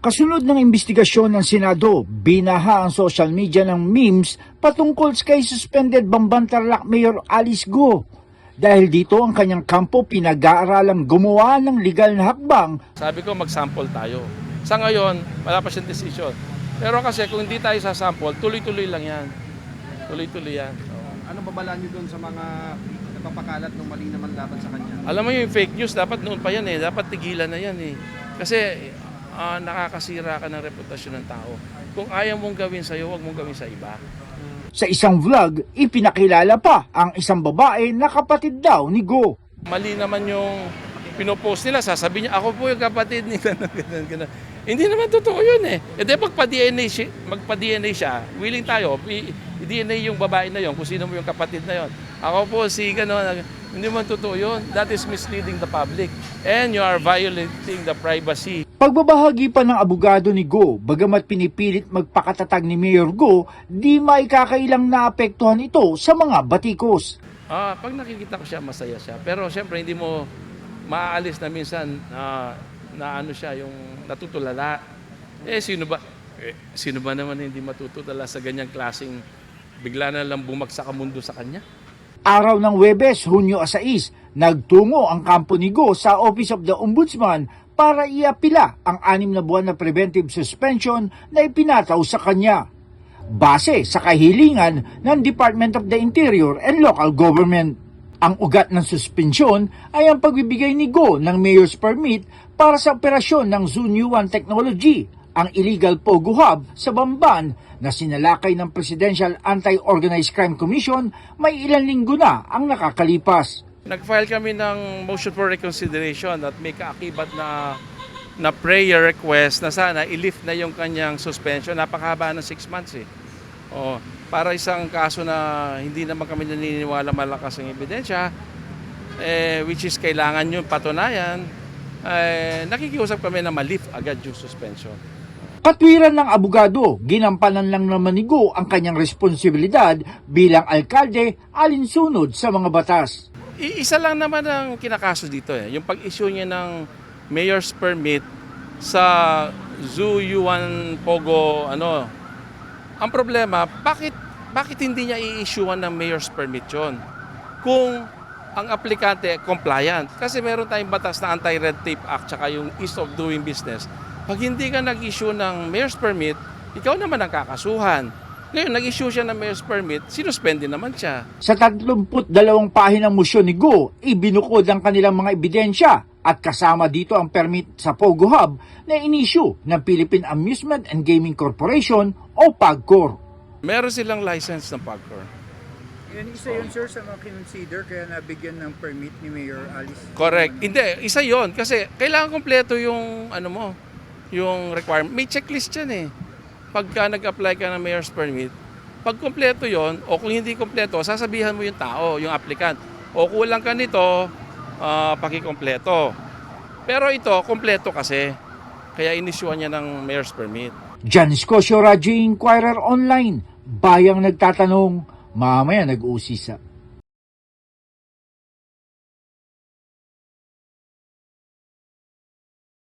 Kasunod ng investigasyon ng Senado, binaha ang social media ng memes patungkol kay suspended Bamban Tarlac Mayor Alice Go. Dahil dito ang kanyang kampo pinag-aaralang gumawa ng legal na hakbang. Sabi ko mag-sample tayo. Sa ngayon, wala pa siyang decision. Pero kasi kung hindi tayo sa-sample, tuloy-tuloy lang yan. Tuloy-tuloy yan. Ano babala niyo doon sa mga nagpapakalat ng mali naman laban sa kanya? Alam mo yung fake news, dapat noon pa yan eh. Dapat tigilan na yan eh. Kasi nakakasira ka ng reputasyon ng tao. Kung ayaw mong gawin sa'yo, huwag mong gawin sa iba. Sa isang vlog, ipinakilala pa ang isang babae na kapatid daw ni Go. Mali naman yung pinopost nila. Sasabihin niya, ako po yung kapatid ni ganun. Hindi naman totoo yun eh. E di magpa-DNA siya, willing tayo, i-DNA yung babae na yun, kung sino mo yung kapatid na yun. Ako po si gano'n. Hindi man totoo yun. That is misleading the public. And you are violating the privacy. Pagbabahagi pa ng abogado ni Go, bagamat pinipilit magpakatatag ni Mayor Go, di maikakailang naapektuhan ito sa mga batikos. Pag nakikita ko siya, masaya siya. Pero siyempre, hindi mo maaalis na minsan na ano siya, yung natutulala. Sino ba naman hindi matutulala sa ganyang klaseng bigla na lang bumagsak ang mundo sa kanya? Araw ng Huwebes, Hunyo 6, nagtungo ang kampo ni Go sa Office of the Ombudsman para iapila ang 6 na buwan na preventive suspension na ipinataw sa kanya. Base sa kahilingan ng Department of the Interior and Local Government. Ang ugat ng suspensyon ay ang pagbibigay ni Go ng Mayor's Permit para sa operasyon ng Zunyu 1 Technology, ang illegal Pogo Hub sa Bamban na sinalakay ng Presidential Anti-Organized Crime Commission may ilang linggo na ang nakakalipas. Nag-file kami ng motion for reconsideration at may kaakibat na prayer request na sana i-lift na yung kanyang suspension. Napakahaba ng 6 months eh. Para isang kaso na hindi naman kami naniniwala malakas ang ebidensya, which is kailangan yung patunayan, nakikiusap kami na ma-lift agad yung suspension. Katwiran ng abogado, ginampanan lang naman ni Go ang kanyang responsibilidad bilang alkalde alinsunod sa mga batas. Isa lang naman ang kinakaso dito eh, yung pag-issue niya ng mayor's permit sa Zoo U1 Pogo Ang problema, bakit hindi niya i-issuean ng mayor's permit yun? Kung ang aplikante compliant, kasi meron tayong batas na Anti-Red Tape Act tsaka yung Ease of Doing Business. Pag hindi ka nag-issue ng mayor's permit, ikaw naman ang kakasuhan. Ngayon, nag-issue siya ng mayor's permit, sinuspende naman siya. Sa 32 pahinang motion ni Go, ibinukod ang kanilang mga ebidensya at kasama dito ang permit sa Pogo Hub na in-issue ng Philippine Amusement and Gaming Corporation o PAGCOR. Meron silang license ng PAGCOR. Yan isa yun sir sa mga kinonsider kaya nabigyan ng permit ni Mayor Alice. Correct. Hindi, isa yon kasi kailangan kompleto yung yung requirement. May checklist yan eh. Pagka nag-apply ka ng mayor's permit, pag kompleto yon o kung hindi kompleto, sasabihan mo yung tao, yung applicant. O kulang ka nito, pakikompleto. Pero ito, kompleto kasi. Kaya inisyuhan niya ng mayor's permit. Janice Cosio, Radyo Inquirer Online. Bayang nagtatanong, mamaya nag-uusisa.